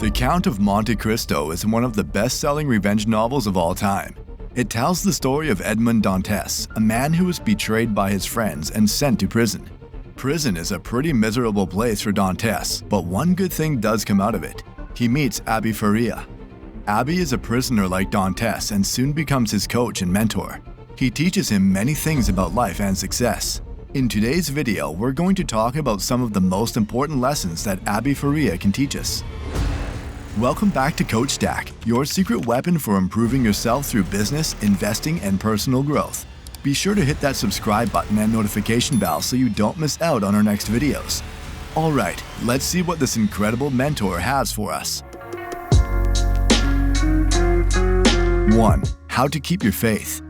The Count of Monte Cristo is one of the best-selling revenge novels of all time. It tells the story of Edmond Dantès, a man who was betrayed by his friends and sent to prison. Prison is a pretty miserable place for Dantès, but one good thing does come out of it. He meets Abbé Faria. Abbé is a prisoner like Dantès and soon becomes his coach and mentor. He teaches him many things about life and success. In today's video, we're going to talk about some of the most important lessons that Abbé Faria can teach us. Welcome back to Coach Stack, your secret weapon for improving yourself through business, investing, and personal growth. Be sure to hit that subscribe button and notification bell so you don't miss out on our next videos. Alright, let's see what this incredible mentor has for us. 1. How to keep your faith.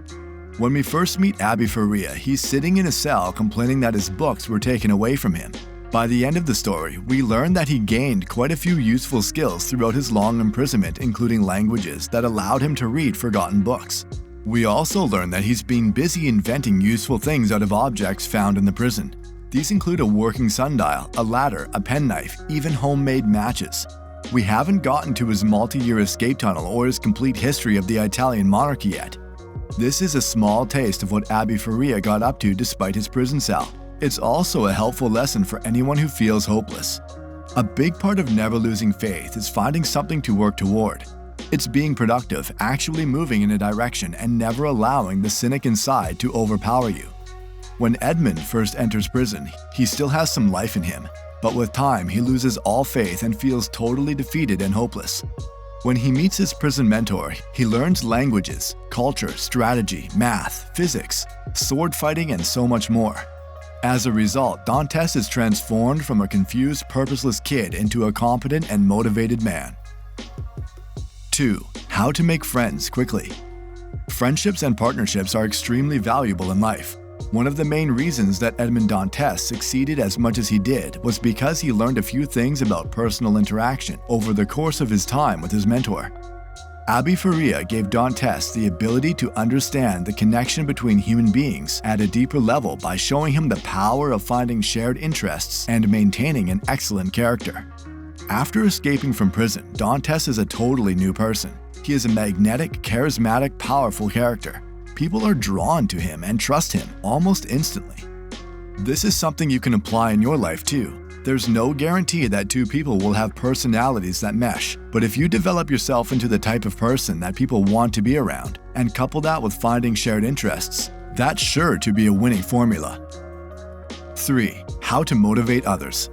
When we first meet Abbé Faria, he's sitting in a cell complaining that his books were taken away from him. By the end of the story, we learn that he gained quite a few useful skills throughout his long imprisonment, including languages that allowed him to read forgotten books. We also learn that he's been busy inventing useful things out of objects found in the prison. These include a working sundial, a ladder, a penknife, even homemade matches. We haven't gotten to his multi-year escape tunnel or his complete history of the Italian monarchy yet. This is a small taste of what Abbé Faria got up to despite his prison cell. It's also a helpful lesson for anyone who feels hopeless. A big part of never losing faith is finding something to work toward. It's being productive, actually moving in a direction, and never allowing the cynic inside to overpower you. When Edmond first enters prison, he still has some life in him, but with time he loses all faith and feels totally defeated and hopeless. When he meets his prison mentor, he learns languages, culture, strategy, math, physics, sword fighting, and so much more. As a result, Dantès is transformed from a confused, purposeless kid into a competent and motivated man. 2. How to make friends quickly. Friendships and partnerships are extremely valuable in life. One of the main reasons that Edmond Dantès succeeded as much as he did was because he learned a few things about personal interaction over the course of his time with his mentor. Abbé Faria gave Dantès the ability to understand the connection between human beings at a deeper level by showing him the power of finding shared interests and maintaining an excellent character. After escaping from prison, Dantès is a totally new person. He is a magnetic, charismatic, powerful character. People are drawn to him and trust him almost instantly. This is something you can apply in your life too. There's no guarantee that two people will have personalities that mesh, but if you develop yourself into the type of person that people want to be around and couple that with finding shared interests, that's sure to be a winning formula. 3. How to motivate others.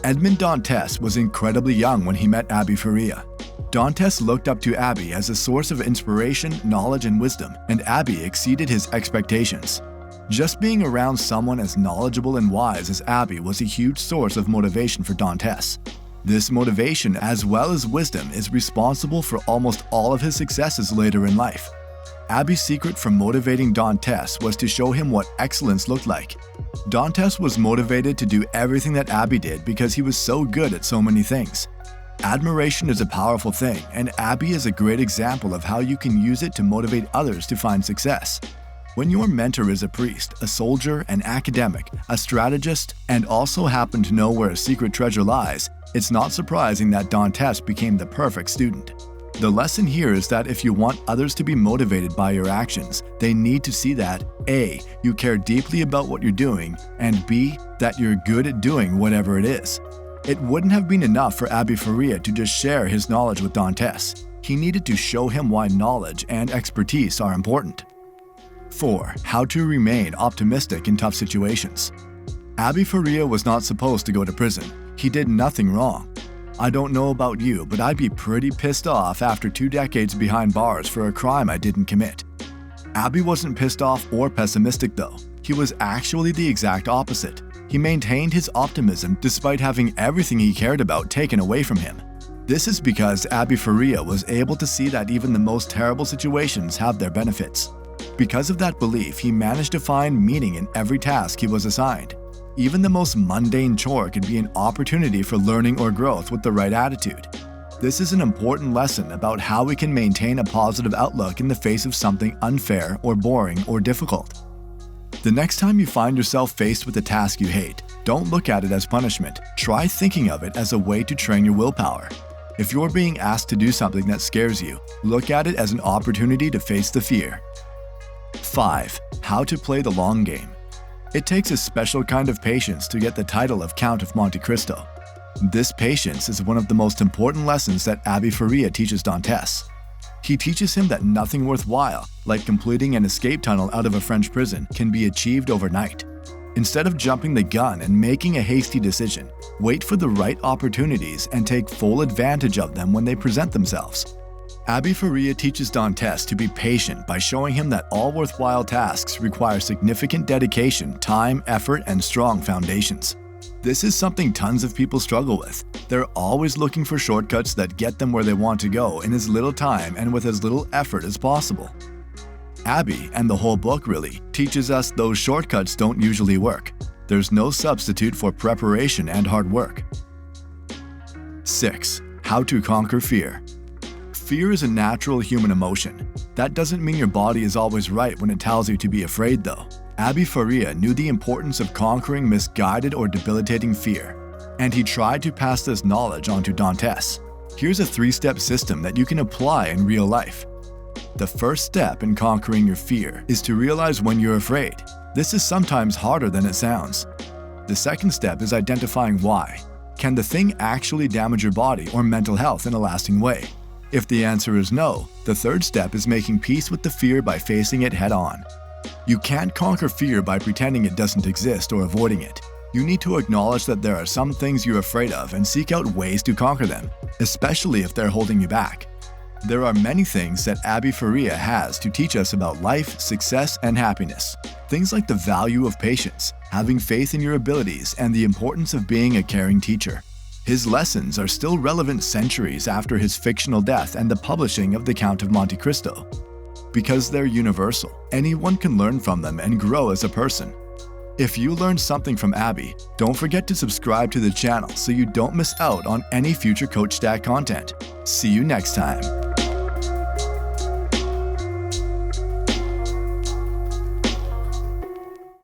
Edmond Dantès was incredibly young when he met Abbé Faria. Dantès looked up to Abbé as a source of inspiration, knowledge, and wisdom, and Abbé exceeded his expectations. Just being around someone as knowledgeable and wise as Abbé was a huge source of motivation for Dantès. This motivation, as well as wisdom, is responsible for almost all of his successes later in life. Abbé's secret for motivating Dantès was to show him what excellence looked like. Dantès was motivated to do everything that Abbé did because he was so good at so many things. Admiration is a powerful thing, and Abbé is a great example of how you can use it to motivate others to find success. When your mentor is a priest, a soldier, an academic, a strategist, and also happen to know where a secret treasure lies, it's not surprising that Dantès became the perfect student. The lesson here is that if you want others to be motivated by your actions, they need to see that A. You care deeply about what you're doing, and B. That you're good at doing whatever it is. It wouldn't have been enough for Abbé Faria to just share his knowledge with Dantès. He needed to show him why knowledge and expertise are important. 4. How to remain optimistic in tough situations. Abbé Faria was not supposed to go to prison. He did nothing wrong. I don't know about you, but I'd be pretty pissed off after 2 decades behind bars for a crime I didn't commit. Abbé wasn't pissed off or pessimistic though. He was actually the exact opposite. He maintained his optimism despite having everything he cared about taken away from him. This is because Abbé Faria was able to see that even the most terrible situations have their benefits. Because of that belief, he managed to find meaning in every task he was assigned. Even the most mundane chore could be an opportunity for learning or growth with the right attitude. This is an important lesson about how we can maintain a positive outlook in the face of something unfair or boring or difficult. The next time you find yourself faced with a task you hate, don't look at it as punishment. Try thinking of it as a way to train your willpower. If you're being asked to do something that scares you, look at it as an opportunity to face the fear. 5. How to play the long game. It takes a special kind of patience to get the title of Count of Monte Cristo. This patience is one of the most important lessons that Abbé Faria teaches Dantès. He teaches him that nothing worthwhile, like completing an escape tunnel out of a French prison, can be achieved overnight. Instead of jumping the gun and making a hasty decision, wait for the right opportunities and take full advantage of them when they present themselves. Abbé Faria teaches Dantès to be patient by showing him that all worthwhile tasks require significant dedication, time, effort, and strong foundations. This is something tons of people struggle with. They're always looking for shortcuts that get them where they want to go in as little time and with as little effort as possible. Abbé, and the whole book really, teaches us those shortcuts don't usually work. There's no substitute for preparation and hard work. 6. How to conquer fear. Fear is a natural human emotion. That doesn't mean your body is always right when it tells you to be afraid though. Abbé Faria knew the importance of conquering misguided or debilitating fear, and he tried to pass this knowledge on to Dantès. Here's a 3-step system that you can apply in real life. The first step in conquering your fear is to realize when you're afraid. This is sometimes harder than it sounds. The second step is identifying why. Can the thing actually damage your body or mental health in a lasting way? If the answer is no, the third step is making peace with the fear by facing it head-on. You can't conquer fear by pretending it doesn't exist or avoiding it. You need to acknowledge that there are some things you're afraid of and seek out ways to conquer them, especially if they're holding you back. There are many things that Abbé Faria has to teach us about life, success, and happiness. Things like the value of patience, having faith in your abilities, and the importance of being a caring teacher. His lessons are still relevant centuries after his fictional death and the publishing of the Count of Monte Cristo. Because they're universal, anyone can learn from them and grow as a person. If you learned something from Abbé, don't forget to subscribe to the channel so you don't miss out on any future Coach Stack content. See you next time.